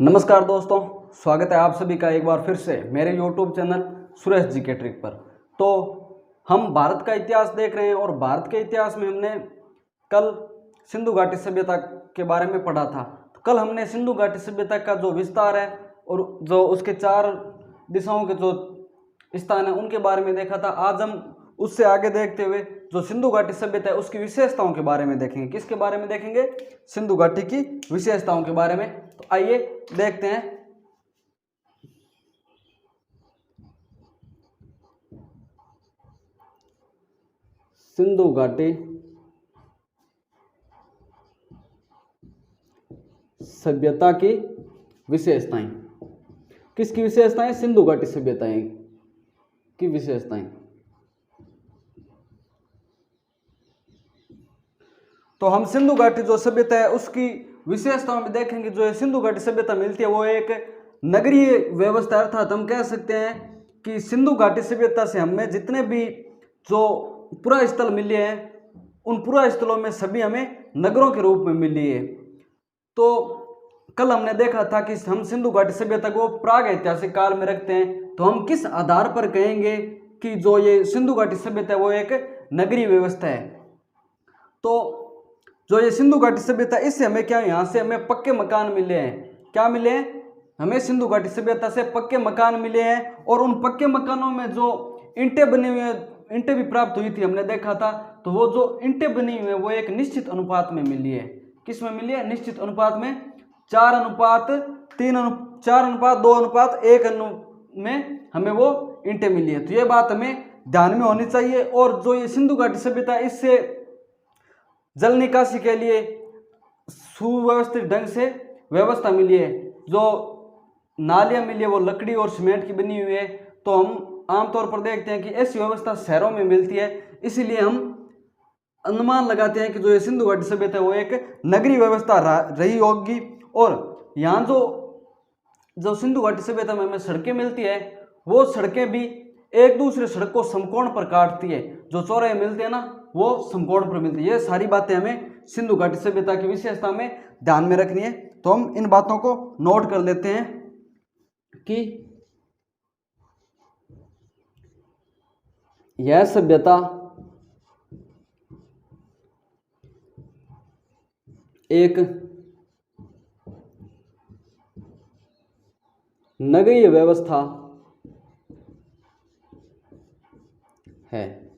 नमस्कार दोस्तों, स्वागत है आप सभी का एक बार फिर से मेरे YouTube चैनल सुरेश जी के ट्रिक पर। तो हम भारत का इतिहास देख रहे हैं और भारत के इतिहास में हमने कल सिंधु घाटी सभ्यता के बारे में पढ़ा था। तो कल हमने सिंधु घाटी सभ्यता का जो विस्तार है और जो उसके 4 दिशाओं के जो स्थान है उनके बारे में देखा था। आज हम उससे आगे देखते हुए जो सिंधु घाटी सभ्यता है उसकी विशेषताओं के बारे में देखेंगे। किसके बारे में देखेंगे? सिंधु घाटी की विशेषताओं के बारे में। तो आइए देखते हैं। सिंधु घाटी सभ्यता की विशेषताएं। किसकी विशेषताएं? सिंधु घाटी सभ्यताएं की विशेषताएं। तो हम सिंधु घाटी जो सभ्यता है उसकी विशेषताओं में देखेंगे। जो सिंधु घाटी सभ्यता मिलती है वो एक नगरीय व्यवस्था, अर्थात हम कह सकते हैं कि सिंधु घाटी सभ्यता से हमें जितने भी जो पुरा स्थल मिले हैं उन पुरा स्थलों में सभी हमें नगरों के रूप में मिली है। तो कल हमने देखा था कि हम सिंधु घाटी सभ्यता को प्राग ऐतिहासिक काल में रखते हैं। तो हम किस आधार पर कहेंगे कि जो ये सिंधु घाटी सभ्यता है वो एक नगरीय व्यवस्था है? तो जो ये सिंधु घाटी सभ्यता, इससे हमें क्या, यहाँ से हमें पक्के मकान मिले हैं। क्या मिले हैं? हमें सिंधु घाटी सभ्यता से पक्के मकान मिले हैं और उन पक्के मकानों में जो ईंटें बनी हुई हैं, ईंटें भी प्राप्त हुई थी, हमने देखा था। तो वो जो ईंटें बनी हुई है वो एक निश्चित अनुपात में मिली है। किस में मिली है? निश्चित अनुपात में। 4:3:4:2:1 में हमें वो ईंटें मिली है। तो ये बात हमें ध्यान में होनी चाहिए। और जो ये सिंधु घाटी सभ्यता, इससे जल निकासी के लिए सुव्यवस्थित ढंग से व्यवस्था मिली है। जो नालियां मिली है वो लकड़ी और सीमेंट की बनी हुई है। तो हम आमतौर पर देखते हैं कि ऐसी व्यवस्था शहरों में मिलती है, इसीलिए हम अनुमान लगाते हैं कि जो ये सिंधु घाटी सभ्यता है वो एक नगरीय व्यवस्था रही होगी। और यहाँ जो सिंधु घाटी सभ्यता में हमें सड़कें मिलती है वो सड़कें भी एक दूसरे सड़क को समकोण पर काटती है। जो चौराहे मिलते हैं ना वो समकोण पर मिलती है। ये सारी बातें हमें सिंधु घाटी सभ्यता की विशेषता में ध्यान में रखनी है। तो हम इन बातों को नोट कर लेते हैं कि यह सभ्यता एक नगरीय व्यवस्था है।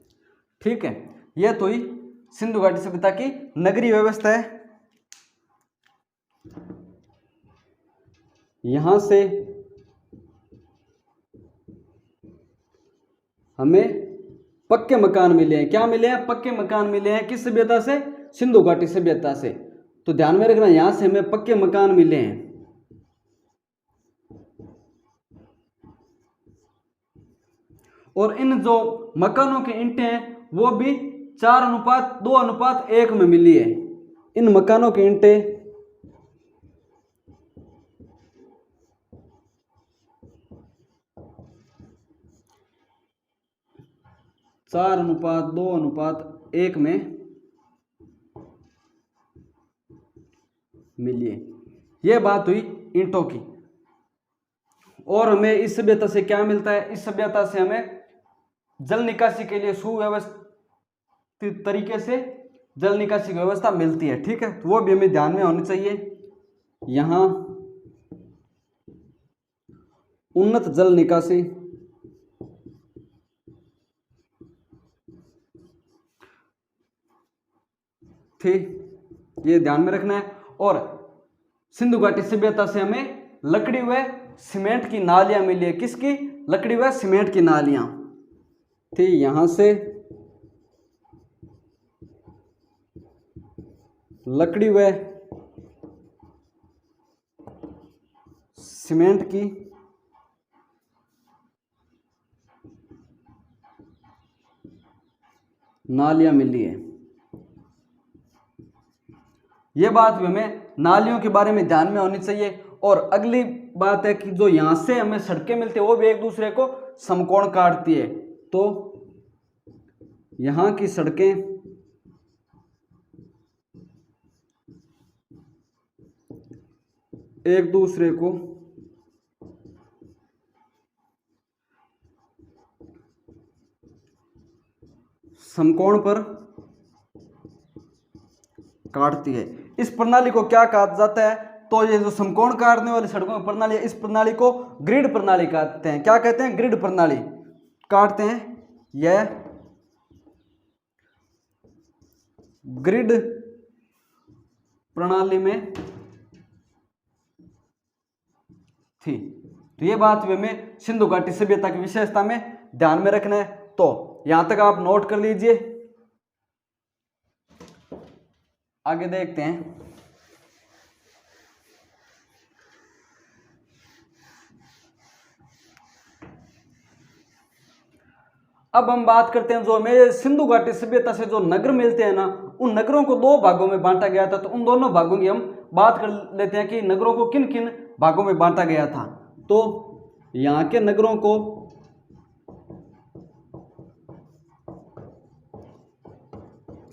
ठीक है, यह तो ही सिंधु घाटी सभ्यता की नगरीय व्यवस्था है। यहां से हमें पक्के मकान मिले हैं। क्या मिले हैं? पक्के मकान मिले हैं। किस सभ्यता से? सिंधु घाटी सभ्यता से। तो ध्यान में रखना, यहां से हमें पक्के मकान मिले हैं। और इन जो मकानों के ईंटें हैं वो भी 4:2:1 में मिली है। इन मकानों के ईंटें 4:2:1 में मिली है। यह बात हुई ईंटों की। और हमें इस सभ्यता से क्या मिलता है? इस सभ्यता से हमें जल निकासी के लिए सुव्यवस्थित तरीके से जल निकासी की व्यवस्था मिलती है। ठीक है, तो वो भी हमें ध्यान में होनी चाहिए। यहां उन्नत जल निकासी थी, ये ध्यान में रखना है। और सिंधु घाटी सभ्यता से हमें लकड़ी व सीमेंट की नालियां मिली है। किसकी? लकड़ी व सीमेंट की नालियां थी। यहां से लकड़ी व सीमेंट की नालियां मिली है। यह बात भी हमें नालियों के बारे में ध्यान में होनी चाहिए। और अगली बात है कि जो यहां से हमें सड़कें मिलती है वो भी एक दूसरे को समकोण काटती है। तो यहां की सड़कें एक दूसरे को समकोण पर काटती है। इस प्रणाली को क्या कहा जाता है? तो ये जो समकोण काटने वाली सड़कों की प्रणाली है, इस प्रणाली को ग्रिड प्रणाली कहते हैं। क्या कहते हैं? ग्रिड प्रणाली काटते हैं। यह ग्रिड प्रणाली में थी। तो ये बात भी हमें सिंधु घाटी सभ्यता की विशेषता में ध्यान में रखना है। तो यहां तक आप नोट कर लीजिए। आगे देखते हैं। अब हम बात करते हैं जो हमें सिंधु घाटी सभ्यता से जो नगर मिलते हैं ना, उन नगरों को दो भागों में बांटा गया था। तो उन दोनों भागों की हम बात कर लेते हैं कि नगरों को किन किन भागों में बांटा गया था। तो यहाँ के नगरों को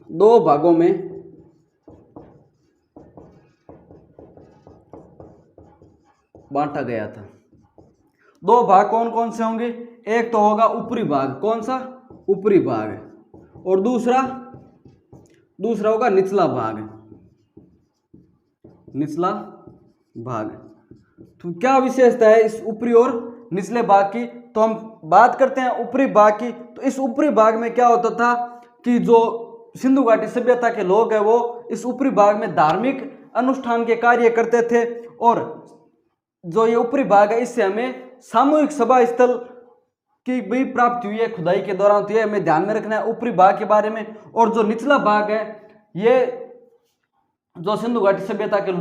दो भागों में बांटा गया था। दो भाग कौन कौन से होंगे? एक तो होगा ऊपरी भाग। कौन सा? ऊपरी भाग। और दूसरा होगा निचला भाग। निचला भाग। तो क्या विशेषता है इस ऊपरी और निचले भाग की? तो हम बात करते हैं ऊपरी भाग की। तो इस ऊपरी भाग में क्या होता था कि जो सिंधु घाटी सभ्यता के लोग हैं वो इस ऊपरी भाग में धार्मिक अनुष्ठान के कार्य करते थे। और जो ये ऊपरी भाग है इससे हमें सामूहिक सभा स्थल की भी प्राप्ति हुई है खुदाई के दौरान। तो ये हमें ध्यान में रखना है ऊपरी भाग के बारे में। और जो निचला भाग है ये जो सिंधु घाटी सभ्यता के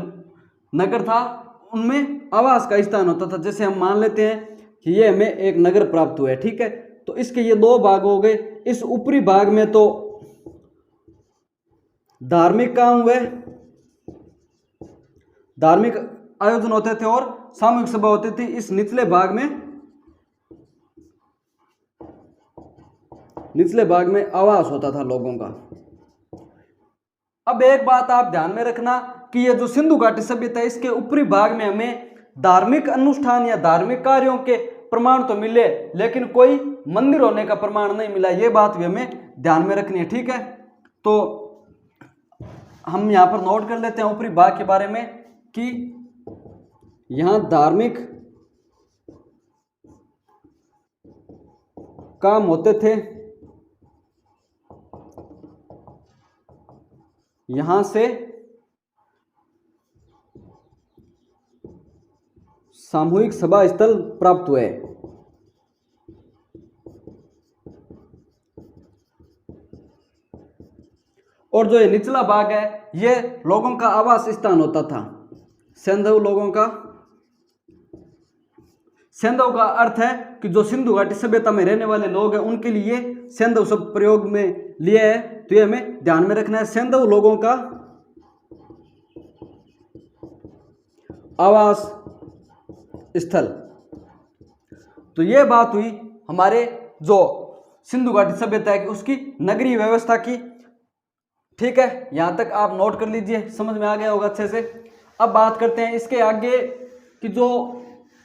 नगर था उनमें आवास का स्थान होता था। जैसे हम मान लेते हैं कि ये हमें एक नगर प्राप्त हुआ है, ठीक है। तो इसके ये दो भाग हो गए। इस ऊपरी भाग में तो धार्मिक काम हुए, धार्मिक आयोजन होते थे और सामूहिक सभा होती थी। इस निचले भाग में आवास होता था लोगों का। अब एक बात आप ध्यान में रखना कि ये जो सिंधु घाटी सभ्यता है इसके ऊपरी भाग में हमें धार्मिक अनुष्ठान या धार्मिक कार्यों के प्रमाण तो मिले, लेकिन कोई मंदिर होने का प्रमाण नहीं मिला। ये बात भी हमें ध्यान में रखनी है, ठीक है। तो हम यहां पर नोट कर लेते हैं ऊपरी भाग के बारे में कि यहां धार्मिक काम होते थे। यहां से सामूहिक सभा स्थल प्राप्त हुए। और जो ये निचला भाग है ये लोगों का आवास स्थान होता था। सैंधव लोगों का, सैंधव का अर्थ है कि जो सिंधु घाटी सभ्यता में रहने वाले लोग हैं उनके लिए सैंधव शब्द प्रयोग में लिया है। तो ये हमें ध्यान में रखना है, सैंधव लोगों का आवास स्थल। तो ये बात हुई हमारे जो सिंधु घाटी सभ्यता है उसकी नगरीय व्यवस्था की, ठीक है। यहां तक आप नोट कर लीजिए, समझ में आ गया होगा अच्छे से। अब बात करते हैं इसके आगे कि जो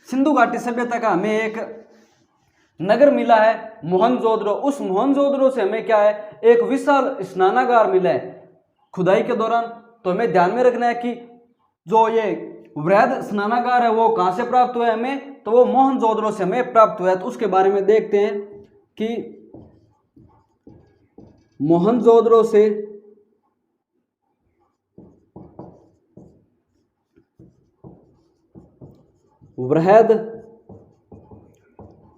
सिंधु घाटी सभ्यता का हमें एक नगर मिला है मोहनजोदड़ो। उस मोहनजोदड़ो से हमें क्या है, एक विशाल स्नानागार मिला है खुदाई के दौरान। तो हमें ध्यान में रखना है कि जो ये वृहद स्नानागार है वो कहां से प्राप्त हुआ है हमें, तो वो मोहनजोदड़ो से हमें प्राप्त हुआ है। तो उसके बारे में देखते हैं कि मोहनजोदड़ो से वृहद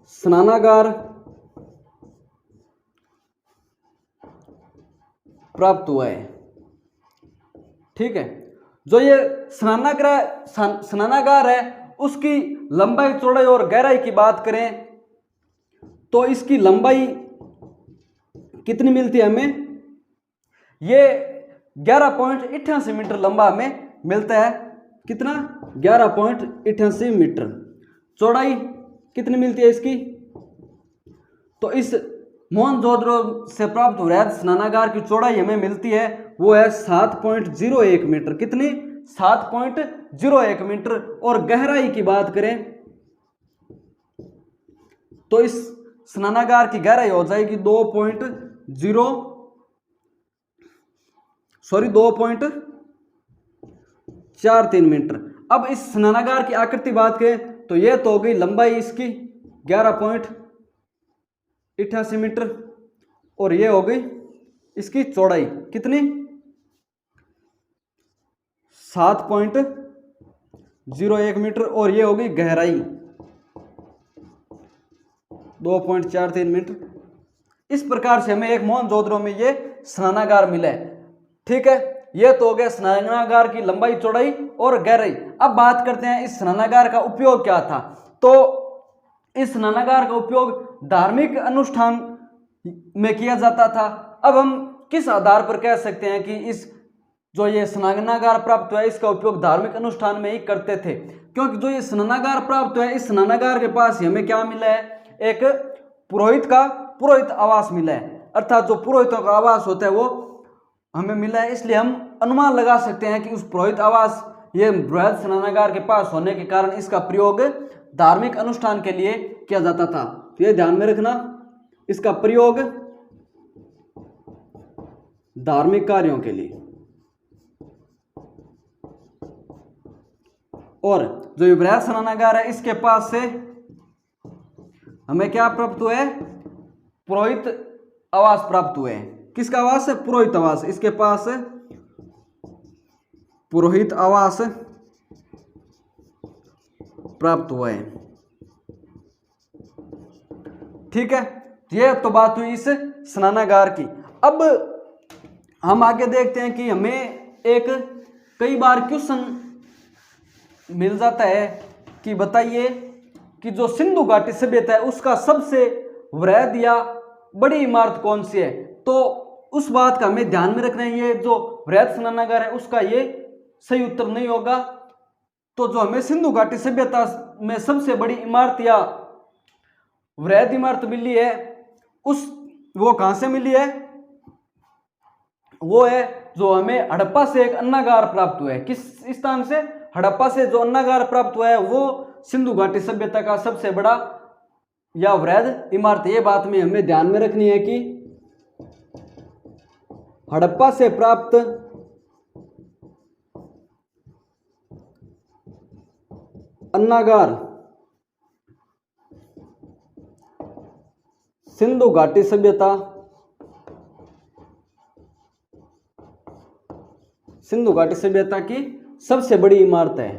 स्नानागार प्राप्त हुआ है, ठीक है। जो ये स्नानागार है उसकी लंबाई, चौड़ाई और गहराई की बात करें तो इसकी लंबाई कितनी मिलती है हमें, ये 11.88 मीटर लंबा हमें मिलता है। कितना? 11.88 मीटर। चौड़ाई कितनी मिलती है इसकी, तो इस मोहनजोदड़ो से प्राप्त वृहद स्नानागार की चौड़ाई हमें मिलती है वो है 7.01 मीटर। कितनी? 7.01 मीटर। और गहराई की बात करें तो इस स्नानागार की गहराई हो जाएगी 2.43 मीटर। अब इस स्नानागार की आकृति बात करें तो यह तो हो गई लंबाई इसकी 11.88 मीटर, और यह हो गई इसकी चौड़ाई कितनी 7.01 मीटर, और यह होगी गहराई 2.43 मीटर। इस प्रकार से हमें एक मोहनजोदड़ो में ये स्नानागार मिला है। ठीक है, ये तो हो गया स्नानागार की लंबाई, चौड़ाई और गहराई। अब बात करते हैं इस स्नानागार का उपयोग क्या था। तो इस स्नानागार का उपयोग धार्मिक अनुष्ठान में किया जाता था। अब हम किस आधार पर कह सकते हैं कि इस जो ये स्नानागार प्राप्त हुआ है इसका उपयोग धार्मिक अनुष्ठान में ही करते थे? क्योंकि जो ये स्नानागार प्राप्त हुआ है, इस स्नानागार के पास हमें क्या मिला है, एक पुरोहित आवास मिला है, अर्थात जो पुरोहितों का आवास होता है वो हमें मिला है। इसलिए हम अनुमान लगा सकते हैं कि उस पुरोहित आवास ये बृहद स्नानागार के पास होने के कारण इसका प्रयोग धार्मिक अनुष्ठान के लिए किया जाता था। तो ये ध्यान में रखना, इसका प्रयोग धार्मिक कार्यों के लिए। और जो ये बृहद स्नानागार है इसके पास से हमें क्या प्राप्त हुआ है, पुरोहित आवास प्राप्त हुए हैं। किसका आवास है, पुरोहित आवास। इसके पास पुरोहित आवास प्राप्त हुए हैं। ठीक है, ये तो बात हुई इस स्नानागार की। अब हम आगे देखते हैं कि हमें एक कई बार क्वेश्चन मिल जाता है कि बताइए कि जो सिंधु घाटी सभ्यता है उसका सबसे वृहद या बड़ी इमारत कौन सी है। तो उस बात का हमें ध्यान में रखना है, ये जो वृहद स्नानागार है उसका ये सही उत्तर नहीं होगा। तो जो हमें सिंधु घाटी सभ्यता में सबसे बड़ी इमारत या वृहद इमारत मिली है वो कहां से मिली है, वो है जो हमें हड़प्पा से एक अन्नागार प्राप्त हुआ है। किस स्थान से, हड़प्पा से जो अन्नागार प्राप्त हुआ है वो सिंधु घाटी सभ्यता का सबसे बड़ा या वृहद इमारत। ये बात में हमें ध्यान में रखनी है कि हड़प्पा से प्राप्त अन्नागार सिंधु घाटी सभ्यता की सबसे बड़ी इमारत है,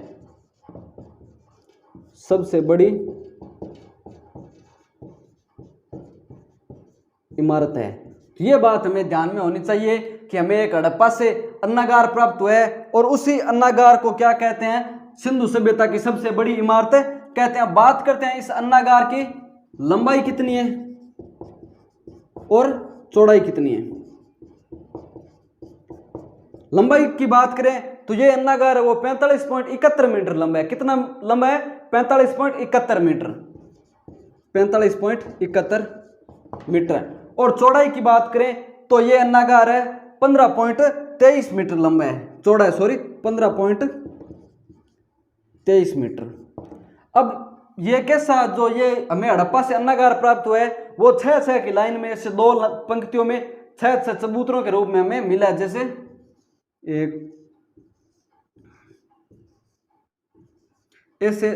सबसे बड़ी इमारत है। ये बात हमें ध्यान में होनी चाहिए कि हमें एक हड़प्पा से अन्नागार प्राप्त हुआ है और उसी अन्नागार को क्या कहते हैं, सिंधु सभ्यता की सबसे बड़ी इमारत कहते हैं। बात करते हैं इस अन्नागार की लंबाई कितनी है और चौड़ाई कितनी है। लंबाई की बात करें तो ये अन्नागार है वो 45.71 मीटर लंबा है। कितना लंबा है, 45.71 मीटर, 45.71 मीटर। और चौड़ाई की बात करें तो ये अन्नागार है 15.23 मीटर लंबा है, चौड़ा 15.23 मीटर। अब ये कैसा, जो ये हमें हड़प्पा से अन्नागार प्राप्त हुआ है वो 6-6 की लाइन में ऐसे 2 पंक्तियों में 6-6 चबूतरों के रूप में हमें मिला है। जैसे एक ऐसे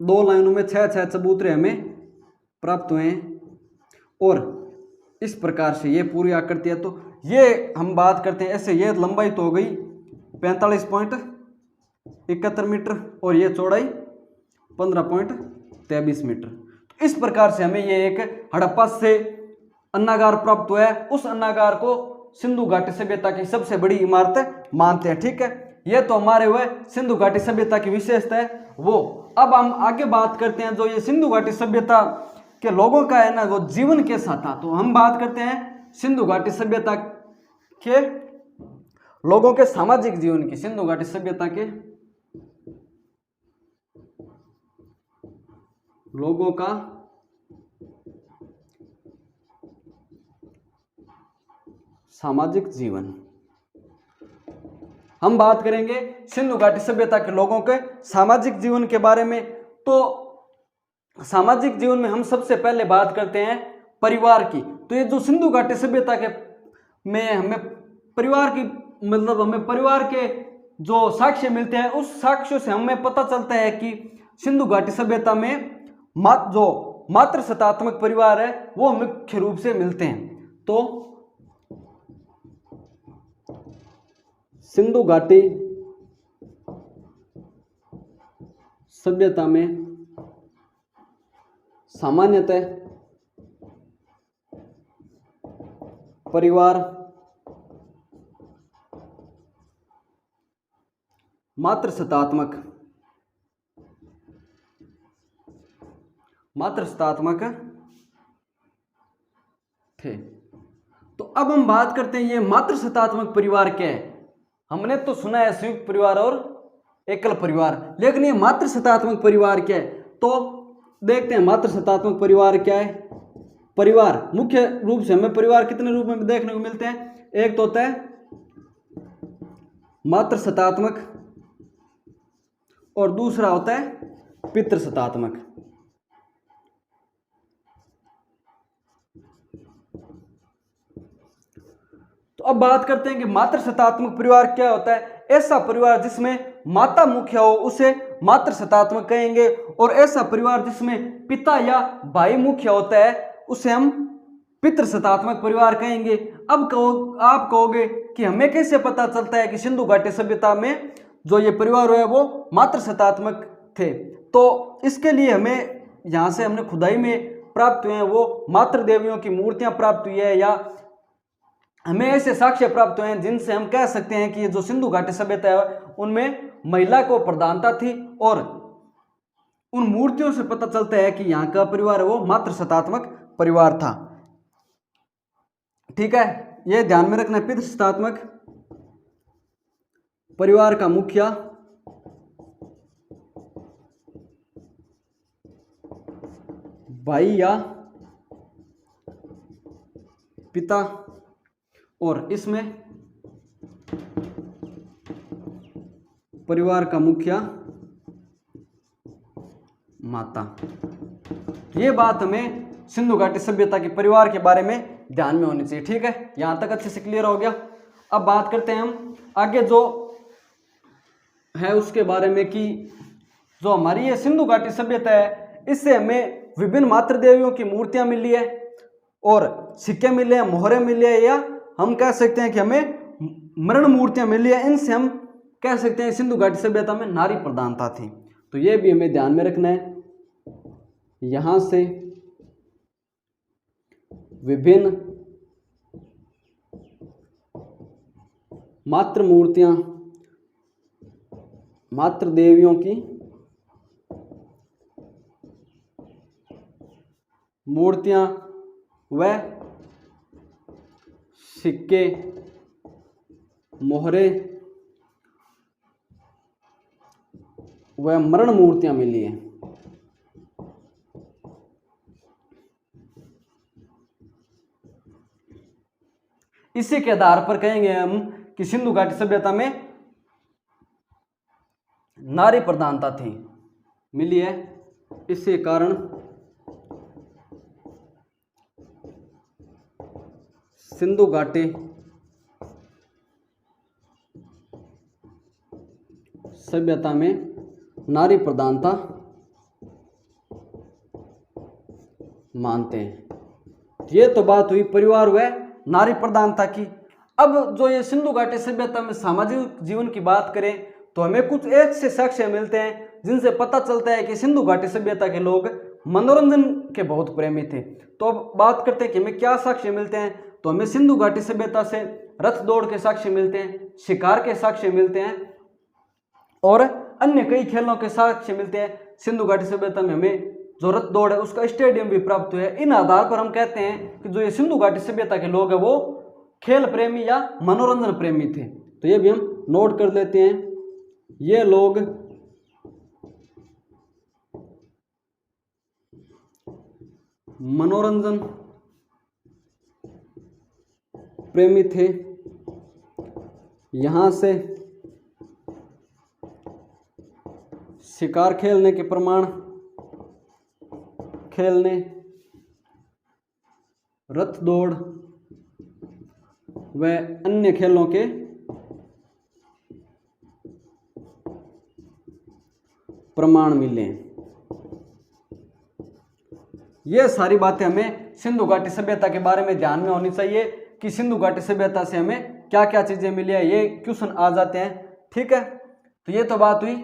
2 लाइनों में 6-6 चबूतरे हमें प्राप्त हुए हैं और इस प्रकार से ये पूरी आकृति है। तो ये हम बात करते हैं ऐसे, ये लंबाई तो हो गई 45.71 मीटर और ये चौड़ाई 15.23 मीटर। तो इस प्रकार से हमें ये एक हड़प्पा से अन्नागार प्राप्त हुआ है। उस अन्नागार को सिंधु घाटी सभ्यता की सबसे बड़ी इमारत मानते हैं। ठीक है, ये तो हमारे हुए सिंधु घाटी सभ्यता की विशेषता है वो। अब हम आगे बात करते हैं जो ये सिंधु घाटी सभ्यता के लोगों का है ना वो जीवन कैसा था। तो हम बात करते हैं सिंधु घाटी सभ्यता के लोगों के सामाजिक जीवन की। सिंधु घाटी सभ्यता के लोगों का सामाजिक जीवन। हम बात करेंगे सिंधु घाटी सभ्यता के लोगों के सामाजिक जीवन के बारे में। तो सामाजिक जीवन में हम सबसे पहले बात करते हैं परिवार की। तो ये जो सिंधु घाटी सभ्यता के में हमें परिवार की मतलब हमें परिवार के जो साक्ष्य मिलते हैं, उस साक्ष्यों से हमें पता चलता है कि सिंधु घाटी सभ्यता में जो मातृ सत्तात्मक परिवार है वो मुख्य रूप से मिलते हैं। तो सिंधु घाटी सभ्यता में सामान्यतः परिवार मातृ सत्तात्मक थे। तो अब हम बात करते हैं ये मातृ सत्तात्मक परिवार क्या है। हमने तो सुना है संयुक्त परिवार और एकल परिवार, लेकिन ये मातृ सत्तात्मक परिवार क्या है, तो देखते हैं मातृ सत्तात्मक परिवार क्या है। परिवार मुख्य रूप से हमें परिवार कितने रूप में देखने को मिलते हैं। एक तो होता है मातृ सत्तात्मक और दूसरा होता है पितृ सत्तात्मक। तो अब बात करते हैं कि मातृ सत्तात्मक परिवार क्या होता है। ऐसा परिवार जिसमें माता मुख्य हो उसे मातृ सत्तात्मक कहेंगे, और ऐसा परिवार जिसमें पिता या भाई मुख्य होता है उसे हम पितृ सत्तात्मक परिवार कहेंगे। अब आप कहोगे कि हमें कैसे पता चलता है कि सिंधु घाटी सभ्यता में जो ये परिवार है वो मातृ सत्तात्मक थे। तो इसके लिए हमें यहाँ से हमने खुदाई में प्राप्त हुए हैं वो मातृ देवियों की मूर्तियां प्राप्त हुई है, या हमें ऐसे साक्ष्य प्राप्त हुए हैं जिनसे हम कह सकते हैं कि ये जो सिंधु घाटी सभ्यता है उनमें महिला को प्रधानता थी, और उन मूर्तियों से पता चलता है कि यहाँ का परिवार है वो मातृ सत्तात्मक परिवार था। ठीक है, ये ध्यान में रखना है। पितृ सत्तात्मक परिवार का मुखिया भाई या पिता, और इसमें परिवार का मुखिया माता। ये बात हमें सिंधु घाटी सभ्यता के परिवार के बारे में ध्यान में होनी चाहिए। ठीक है, यहां तक अच्छे से क्लियर हो गया। अब बात करते हैं हम आगे जो है उसके बारे में कि जो हमारी ये सिंधु घाटी सभ्यता है इससे हमें विभिन्न मातृ देवियों की मूर्तियां मिली है, और सिक्के मिले हैं, मोहरे मिले हैं, या हम कह सकते हैं कि हमें मरण मूर्तियां मिली है। इनसे हम कह सकते हैं सिंधु घाटी सभ्यता में नारी प्रधानता थी। तो ये भी हमें ध्यान में रखना है। यहां से विभिन्न मातृ मूर्तियां मातृ देवियों की मूर्तियां व सिक्के मोहरे व मरण मूर्तियां मिली हैं। इसी के आधार पर कहेंगे हम कि सिंधु घाटी सभ्यता में नारी प्रधानता थी मिली है। इसी कारण सिंधु घाटी सभ्यता में नारी प्रधानता मानते हैं। ये तो बात हुई परिवार व नारी प्रधानता की। अब जो ये सिंधु घाटी सभ्यता में सामाजिक जीवन की बात करें तो हमें कुछ ऐसे साक्ष्य मिलते हैं जिनसे पता चलता है कि सिंधु घाटी सभ्यता के लोग मनोरंजन के बहुत प्रेमी थे। तो अब बात करते हैं कि हमें क्या साक्ष्य मिलते हैं। तो हमें सिंधु घाटी सभ्यता से रथ दौड़ के साक्ष्य मिलते हैं, शिकार के साक्ष्य मिलते हैं, और अन्य कई खेलों के साक्ष्य मिलते हैं। सिंधु घाटी सभ्यता में हमें जो रथ दौड़ है उसका स्टेडियम भी प्राप्त हुआ है। इन आधार पर हम कहते हैं कि जो ये सिंधु घाटी सभ्यता के लोग हैं वो खेल प्रेमी या मनोरंजन प्रेमी थे। तो ये भी हम नोट कर लेते हैं। ये लोग मनोरंजन प्रेमी थे। यहां से शिकार खेलने के प्रमाण, खेलने, रथ दौड़ व अन्य खेलों के प्रमाण मिले। ये सारी बातें हमें सिंधु घाटी सभ्यता के बारे में ध्यान में होनी चाहिए कि सिंधु घाटी सभ्यता से हमें क्या क्या चीजें मिली है, ये क्वेश्चन आ जाते हैं। ठीक है, तो ये तो बात हुई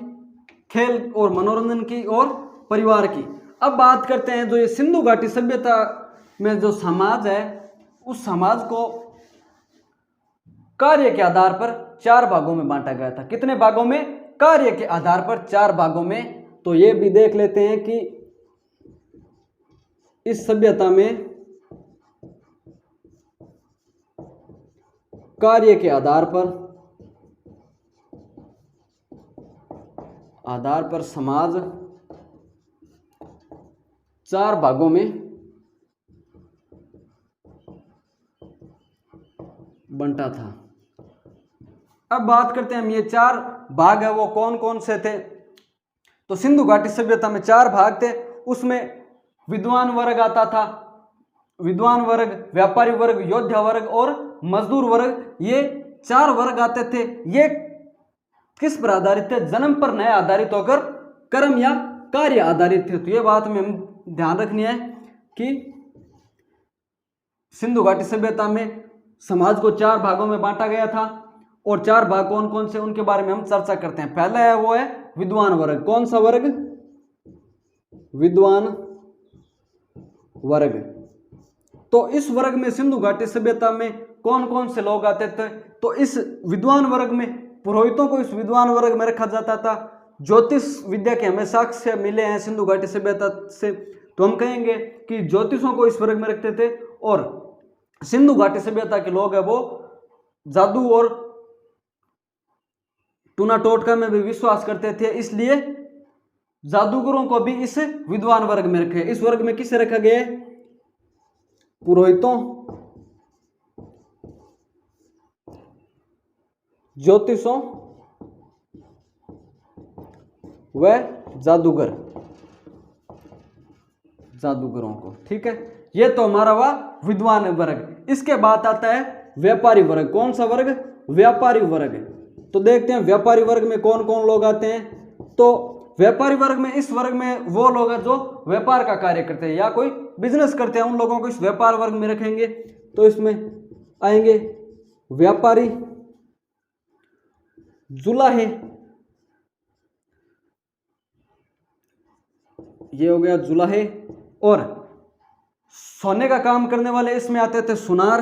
खेल और मनोरंजन की और परिवार की। अब बात करते हैं जो ये सिंधु घाटी सभ्यता में जो समाज है, उस समाज को कार्य के आधार पर 4 भागों में बांटा गया था। कितने भागों में? कार्य के आधार पर 4 भागों में। तो ये भी देख लेते हैं कि इस सभ्यता में कार्य के आधार पर समाज 4 भागों में बंटा था। अब बात करते हैं हम ये 4 भाग है वो कौन कौन से थे। तो सिंधु घाटी सभ्यता में 4 भाग थे। उसमें विद्वान वर्ग आता था, विद्वान वर्ग, व्यापारी वर्ग, योद्धा वर्ग और मजदूर वर्ग, ये 4 वर्ग आते थे। ये किस पर आधारित थे? जन्म पर नहीं आधारित होकर कर्म या कार्य आधारित थे। तो ये बात में हम ध्यान रखनी है कि सिंधु घाटी सभ्यता में समाज को 4 भागों में बांटा गया था और 4 भाग कौन कौन से उनके बारे में हम चर्चा करते हैं। पहला है वो है विद्वान वर्ग। कौन सा वर्ग? विद्वान वर्ग। तो इस वर्ग में सिंधु घाटी सभ्यता में कौन कौन से लोग आते थे? तो इस विद्वान वर्ग में पुरोहितों को इस विद्वान वर्ग में रखा जाता था। ज्योतिष विद्या के हमें साक्ष्य मिले हैं सिंधु घाटी सभ्यता से, तो हम कहेंगे कि ज्योतिषों को इस वर्ग में रखते थे। और सिंधु घाटी सभ्यता के लोग हैं वो जादू और टूना टोटका में भी विश्वास करते थे, इसलिए जादूगरों को भी इस विद्वान वर्ग में रखे। इस वर्ग में किसे रखा गया? पुरोहितों, ज्योतिषों व जादूगरों को। ठीक है, ये तो हमारा हुआ विद्वान वर्ग। इसके बाद आता है व्यापारी वर्ग। कौन सा वर्ग? व्यापारी वर्ग। तो देखते हैं व्यापारी वर्ग में कौन कौन लोग आते हैं। तो व्यापारी वर्ग में, इस वर्ग में वो लोग हैं जो व्यापार का कार्य करते हैं या कोई बिजनेस करते हैं, उन लोगों को इस व्यापार वर्ग में रखेंगे। तो इसमें आएंगे व्यापारी, जुलाहे, ये हो गया जुलाहे, और सोने का काम करने वाले इसमें आते थे सुनार,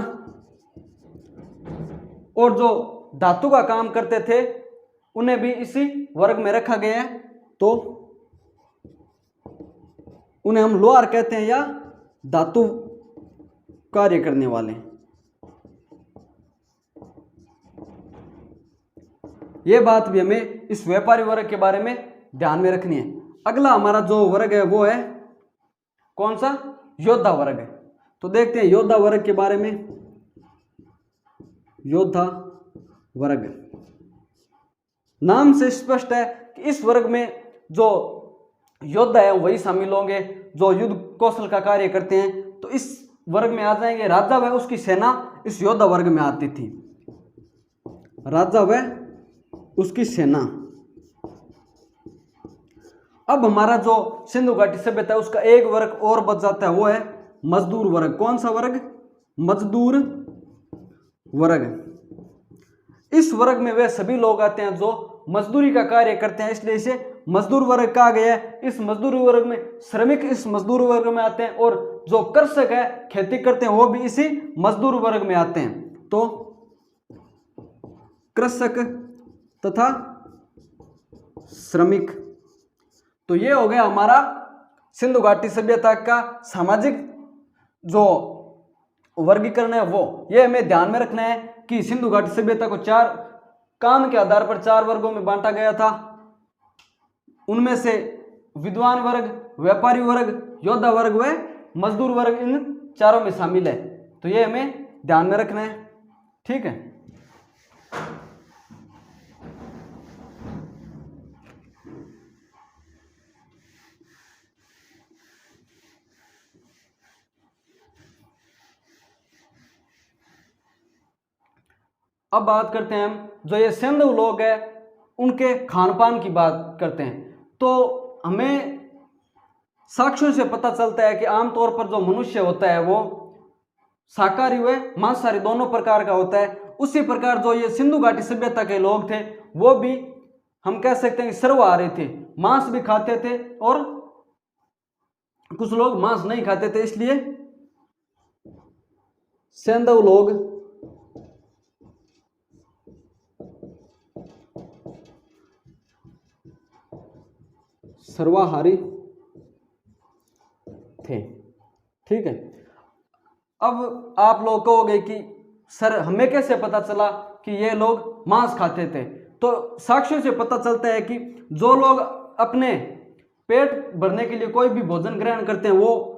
और जो धातु का काम करते थे उन्हें भी इसी वर्ग में रखा गया है। तो उन्हें हम लोहार कहते हैं या धातु कार्य करने वाले। ये बात भी हमें इस व्यापारी वर्ग के बारे में ध्यान में रखनी है। अगला हमारा जो वर्ग है वो है कौन सा? योद्धा वर्ग। तो देखते हैं योद्धा वर्ग के बारे में। योद्धा वर्ग, नाम से स्पष्ट है कि इस वर्ग में जो योद्धा है वही शामिल होंगे जो युद्ध कौशल का कार्य करते हैं। तो इस वर्ग में आ जाएंगे राजा व उसकी सेना, इस योद्धा वर्ग में आती थी। राजा व उसकी सेना। अब हमारा जो सिंधु घाटी सभ्यता है उसका एक वर्ग और बच जाता है, वो है मजदूर वर्ग। कौन सा वर्ग? मजदूर वर्ग। इस वर्ग में वे सभी लोग आते हैं जो मजदूरी का कार्य करते हैं, इसलिए इसे मजदूर वर्ग कहा गया है। इस मजदूर वर्ग में श्रमिक इस मजदूर वर्ग में आते हैं, और जो कृषक है, खेती करते हैं, वो भी इसी मजदूर वर्ग में आते हैं। तो कृषक तथा श्रमिक। तो ये हो गया हमारा सिंधु घाटी सभ्यता का सामाजिक जो वर्गीकरण है वो। ये हमें ध्यान में रखना है कि सिंधु घाटी सभ्यता को 4 काम के आधार पर 4 वर्गों में बांटा गया था। उनमें से विद्वान वर्ग, व्यापारी वर्ग, योद्धा वर्ग व मजदूर वर्ग इन चारों में शामिल है। तो ये हमें ध्यान में रखना है। ठीक है, अब बात करते हैं हम जो ये सिंधु लोग हैं उनके खान पान की बात करते हैं। तो हमें साक्ष्यों से पता चलता है कि आमतौर पर जो मनुष्य होता है वो शाकाहारी व मांसाहारी दोनों प्रकार का होता है। उसी प्रकार जो ये सिंधु घाटी सभ्यता के लोग थे वो भी हम कह सकते हैं कि सर्वाहारी थे, मांस भी खाते थे और कुछ लोग मांस नहीं खाते थे। इसलिए सिंधु लोग सर्वाहारी थे। ठीक है। अब आप लोग कहोगे कि सर हमें कैसे पता चला कि ये लोग मांस खाते थे? तो साक्ष्यों से पता चलता है कि जो लोग अपने पेट भरने के लिए कोई भी भोजन ग्रहण करते हैं वो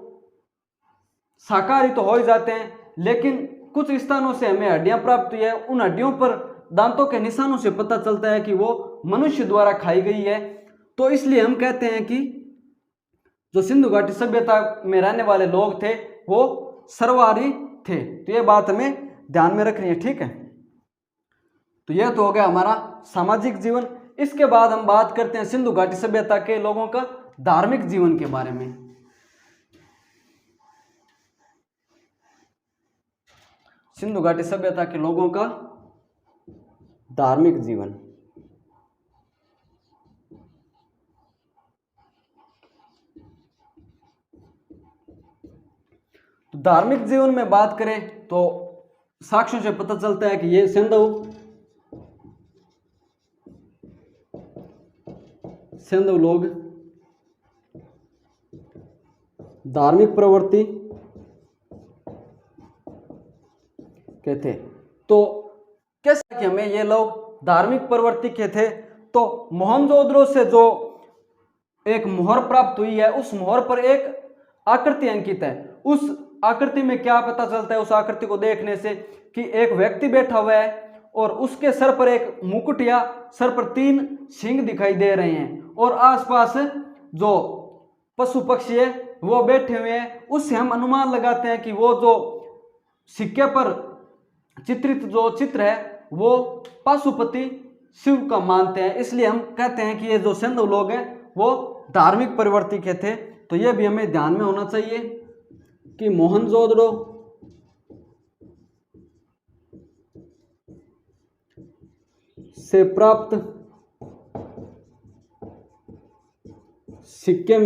शाकाहारी तो हो ही जाते हैं, लेकिन कुछ स्थानों से हमें हड्डियां प्राप्त हुई है। उन हड्डियों पर दांतों के निशानों से पता चलता है कि वो मनुष्य द्वारा खाई गई है। तो इसलिए हम कहते हैं कि जो सिंधु घाटी सभ्यता में रहने वाले लोग थे वो सर्वाहारी थे। तो ये बात हमें ध्यान में रखनी है। ठीक है। तो यह तो हो गया हमारा सामाजिक जीवन। इसके बाद हम बात करते हैं सिंधु घाटी सभ्यता के लोगों का धार्मिक जीवन के बारे में। सिंधु घाटी सभ्यता के लोगों का धार्मिक जीवन। तो धार्मिक जीवन में बात करें तो साक्ष्यों से पता चलता है कि ये सिंधु लोग धार्मिक प्रवृत्ति के थे। तो कैसे कि हमें ये लोग धार्मिक प्रवृत्ति के थे? तो मोहनजोदड़ो से जो एक मोहर प्राप्त हुई है उस मोहर पर एक आकृति अंकित है। उस आकृति में क्या पता चलता है? उस आकृति को देखने से कि एक व्यक्ति बैठा हुआ है और उसके सर पर एक मुकुट या सर पर 3 सींग दिखाई दे रहे हैं और आसपास जो पशु पक्षी है वो बैठे हुए हैं। उससे हम अनुमान लगाते हैं कि वो जो सिक्के पर चित्रित जो चित्र है वो पाशुपति शिव का मानते हैं। इसलिए हम कहते हैं कि ये जो सिंधु लोग हैं वो धार्मिक प्रवृत्ति के थे। तो ये भी हमें ध्यान में होना चाहिए कि मोहनजोदड़ो से प्राप्त सिक्के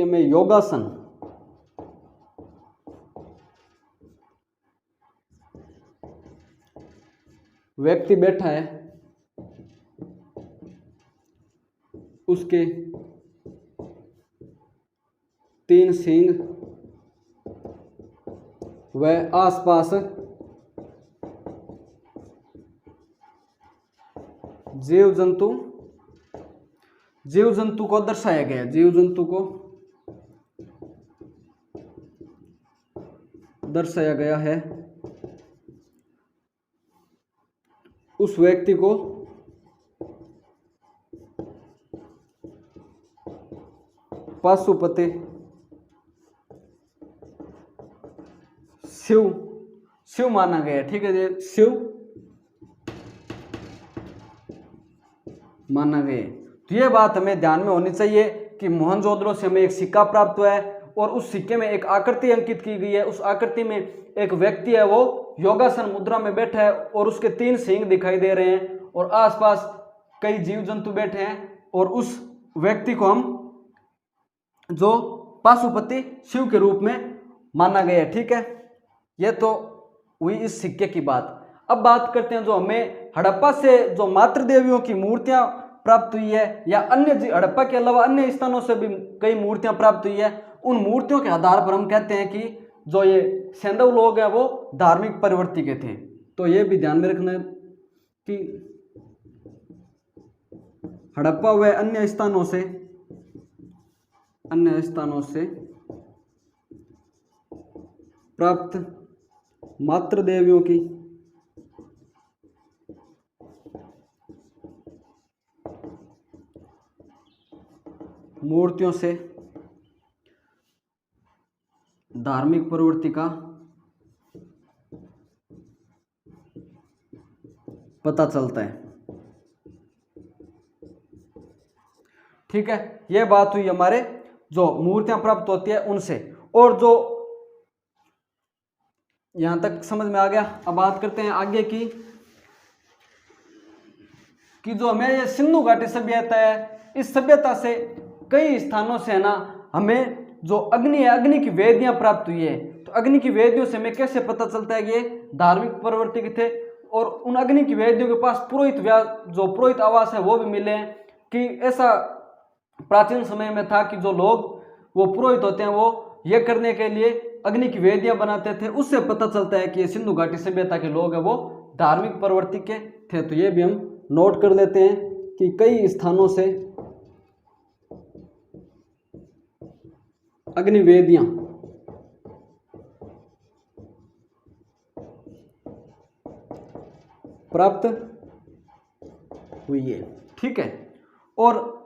में योगासन व्यक्ति बैठा है, उसके 3 सींग व आसपास जीव जंतु को दर्शाया गया। जीव जंतु को दर्शाया गया है। उस व्यक्ति को पाशुपति शिव माना गया। ठीक है, शिव माना गया। तो ये बात हमें ध्यान में होनी चाहिए कि मोहनजोदड़ो से हमें एक सिक्का प्राप्त हुआ है और उस सिक्के में एक आकृति अंकित की गई है। उस आकृति में एक व्यक्ति है वो योगासन मुद्रा में बैठा है और उसके 3 सींग दिखाई दे रहे हैं और आसपास कई जीव जंतु बैठे हैं और उस व्यक्ति को हम जो पाशुपति शिव के रूप में माना गया है। ठीक है, यह तो हुई इस सिक्के की बात। अब बात करते हैं जो हमें हड़प्पा से जो मातृ देवियों की मूर्तियां प्राप्त हुई है या अन्य हड़प्पा के अलावा अन्य स्थानों से भी कई मूर्तियां प्राप्त हुई है। उन मूर्तियों के आधार पर हम कहते हैं कि जो ये सिंधु लोग हैं वो धार्मिक प्रवृत्ति के थे। तो ये भी ध्यान में रखना कि हड़प्पा व अन्य स्थानों से प्राप्त मातृ देवियों की मूर्तियों से धार्मिक प्रवृत्ति का पता चलता है। ठीक है, यह बात हुई हमारे जो मूर्तियां प्राप्त होती है उनसे। और जो यहां तक समझ में आ गया, अब बात करते हैं आगे की कि जो हमें ये सिंधु घाटी सभ्यता है, इस सभ्यता से कई स्थानों से है ना हमें जो अग्नि है, अग्नि की वेदियां प्राप्त हुई है। तो अग्नि की वेदियों से हमें कैसे पता चलता है कि ये धार्मिक प्रवृत्ति के थे। और उन अग्नि की वेदियों के पास जो पुरोहित आवास है वो भी मिले हैं कि ऐसा प्राचीन समय में था कि जो लोग वो पुरोहित होते हैं वो ये करने के लिए अग्नि की वेदियां बनाते थे। उससे पता चलता है कि ये सिंधु घाटी सभ्यता के लोग हैं वो धार्मिक प्रवृत्ति के थे। तो ये भी हम नोट कर लेते हैं कि कई स्थानों से अग्नि वेदियां प्राप्त हुई है। ठीक है, और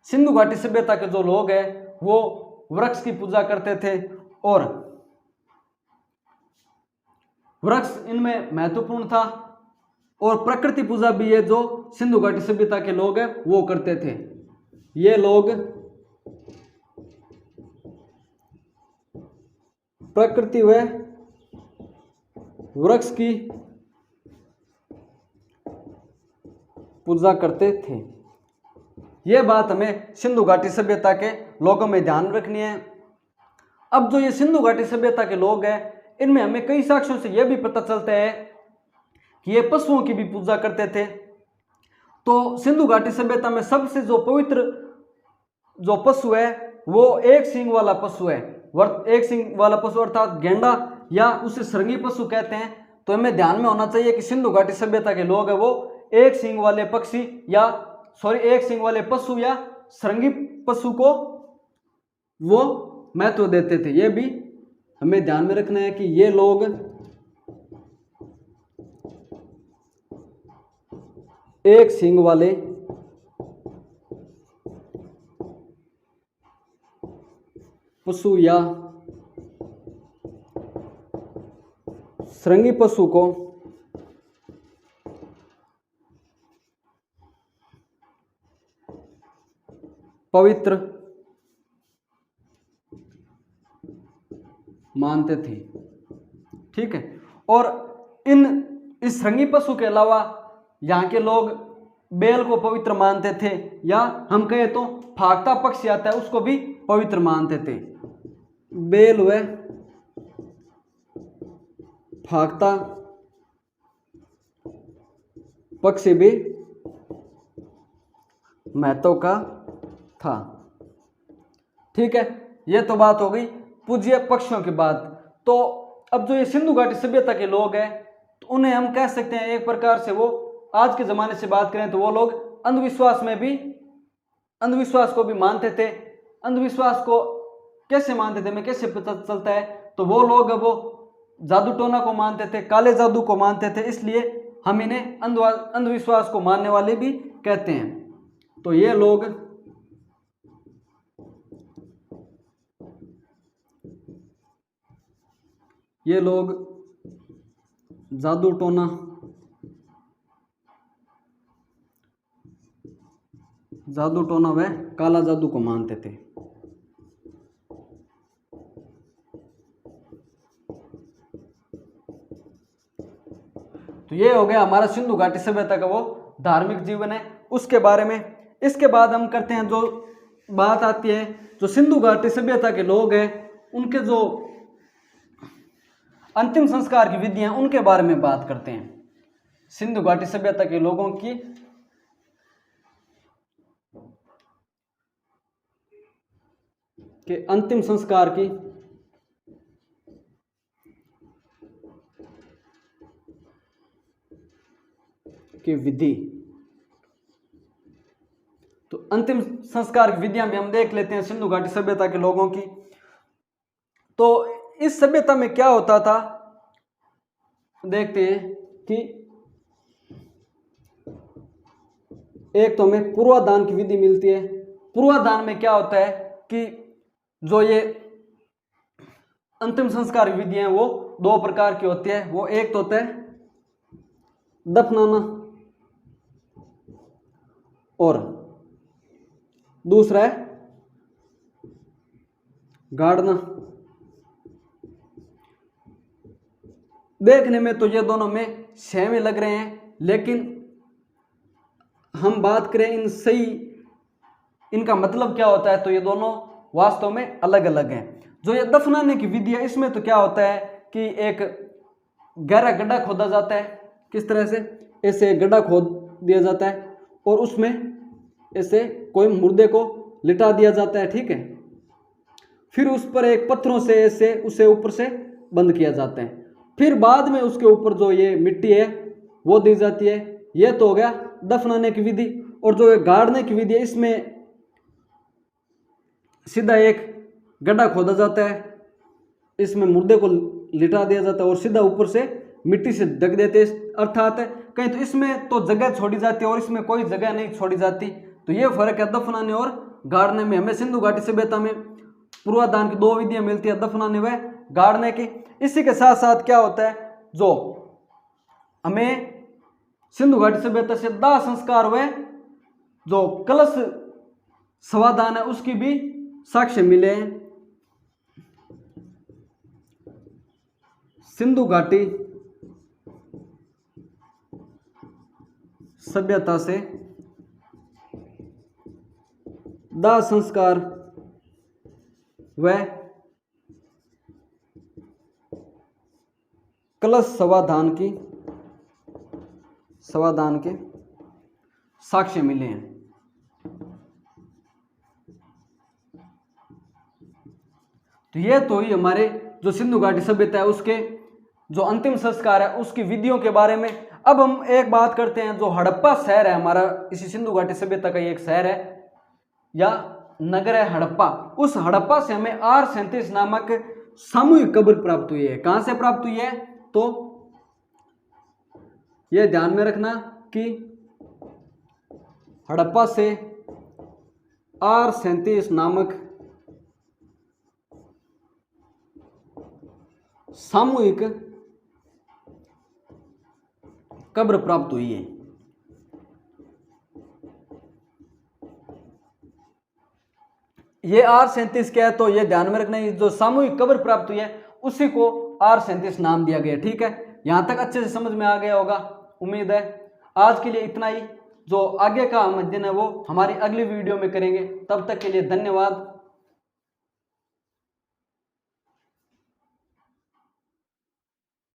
सिंधु घाटी सभ्यता के जो लोग हैं वो वृक्ष की पूजा करते थे और वृक्ष इनमें महत्वपूर्ण था। और प्रकृति पूजा भी है जो सिंधु घाटी सभ्यता के लोग हैं वो करते थे। ये लोग प्रकृति व वृक्ष की पूजा करते थे। यह बात हमें सिंधु घाटी सभ्यता के लोगों में ध्यान रखनी है। अब जो ये सिंधु घाटी सभ्यता के लोग हैं इनमें हमें कई साक्ष्यों से यह भी पता चलता है कि ये पशुओं की भी पूजा करते थे। तो सिंधु घाटी सभ्यता में सबसे जो पवित्र जो पशु है वो एक सींग वाला पशु है। एक सींग वाला पशु अर्थात गेंडा या उसे श्रृंगी पशु कहते हैं। तो हमें ध्यान में होना चाहिए कि सिंधु घाटी सभ्यता के लोग हैं वो एक सींग वाले एक सींग वाले पशु या श्रृंगी पशु को वो महत्व देते थे। ये भी हमें ध्यान में रखना है कि ये लोग एक सींग वाले पशु या श्रृंगी पशु को पवित्र मानते थे। ठीक है, और इस श्रृंगी पशु के अलावा यहाँ के लोग बेल को पवित्र मानते थे, या हम कहें तो फागता पक्षी आता है उसको भी पवित्र मानते थे। बेल व फागता पक्षी भी महत्व का था। ठीक है, यह तो बात हो गई पूज्य पक्षियों की बात। तो अब जो ये सिंधु घाटी सभ्यता के लोग हैं तो उन्हें हम कह सकते हैं एक प्रकार से वो आज के ज़माने से बात करें तो वो लोग अंधविश्वास को भी मानते थे। अंधविश्वास को कैसे मानते थे, हमें कैसे पता चलता है, तो वो लोग वो जादू टोना को मानते थे, काले जादू को मानते थे, इसलिए हम इन्हें अंधविश्वास को मानने वाले भी कहते हैं। तो ये लोग जादू टोना व काला जादू को मानते थे। तो ये हो गया हमारा सिंधु घाटी सभ्यता का वो धार्मिक जीवन है उसके बारे में। इसके बाद हम करते हैं जो बात आती है जो सिंधु घाटी सभ्यता के लोग हैं उनके जो अंतिम संस्कार की विधि हैं उनके बारे में बात करते हैं। सिंधु घाटी सभ्यता के लोगों की के अंतिम संस्कार की विधि। तो अंतिम संस्कार की विधियां भी हम देख लेते हैं सिंधु घाटी सभ्यता के लोगों की। तो इस सभ्यता में क्या होता था देखते हैं कि एक तो हमें पूर्वाधान की विधि मिलती है। पूर्वाधान में क्या होता है कि जो ये अंतिम संस्कार विधियां वो दो प्रकार की होती है। वो एक तो होता है दफनाना और दूसरा है गाड़ना। देखने में तो ये दोनों में सेम ही लग रहे हैं, लेकिन हम बात करें इनका मतलब क्या होता है तो ये दोनों वास्तव में अलग अलग हैं। जो ये दफनाने की विधि है इसमें तो क्या होता है कि एक गहरा गड्ढा खोदा जाता है, किस तरह से, ऐसे गड्ढा खोद दिया जाता है और उसमें ऐसे कोई मुर्दे को लिटा दिया जाता है, ठीक है। फिर उस पर एक पत्थरों से ऐसे उसे ऊपर से बंद किया जाता है। फिर बाद में उसके ऊपर जो ये मिट्टी है वो दी जाती है। ये तो हो गया दफनाने की विधि। और जो ये गाड़ने की विधि है इसमें सीधा एक गड्ढा खोदा जाता है, इसमें मुर्दे को लिटा दिया जाता है और सीधा ऊपर से मिट्टी से ढक देते हैं। अर्थात कहीं तो इसमें तो जगह छोड़ी जाती है और इसमें कोई जगह नहीं छोड़ी जाती। तो ये फर्क है दफनाने और गाड़ने में। हमें सिंधु घाटी सभ्यता में पूर्वाधान की दो विधियां मिलती है, दफनाने व गाड़ने की। इसी के साथ साथ क्या होता है, जो हमें सिंधु घाटी सभ्यता से दाह संस्कार व जो कलश समाधान है उसकी भी साक्ष्य मिले हैं। सिंधु घाटी सभ्यता से दाह संस्कार व कलश समाधान के साक्ष्य मिले हैं। तो ये तो ही हमारे जो सिंधु घाटी सभ्यता है उसके जो अंतिम संस्कार है उसकी विधियों के बारे में। अब हम एक बात करते हैं, जो हड़प्पा शहर है हमारा, इसी सिंधु घाटी सभ्यता का एक शहर है या नगर है हड़प्पा। उस हड़प्पा से हमें R37 नामक सामूहिक कब्र प्राप्त हुई है। कहां से प्राप्त हुई है तो यह ध्यान में रखना कि हड़प्पा से R37 नामक सामूहिक कब्र प्राप्त हुई है। ये R37 क्या है तो ये ध्यान में रखना, जो सामूहिक कब्र प्राप्त हुई है उसी को R37 नाम दिया गया, ठीक है। यहां तक अच्छे से समझ में आ गया होगा, उम्मीद है। आज के लिए इतना ही। जो आगे का हम अध्ययन है वो हमारी अगली वीडियो में करेंगे। तब तक के लिए धन्यवाद।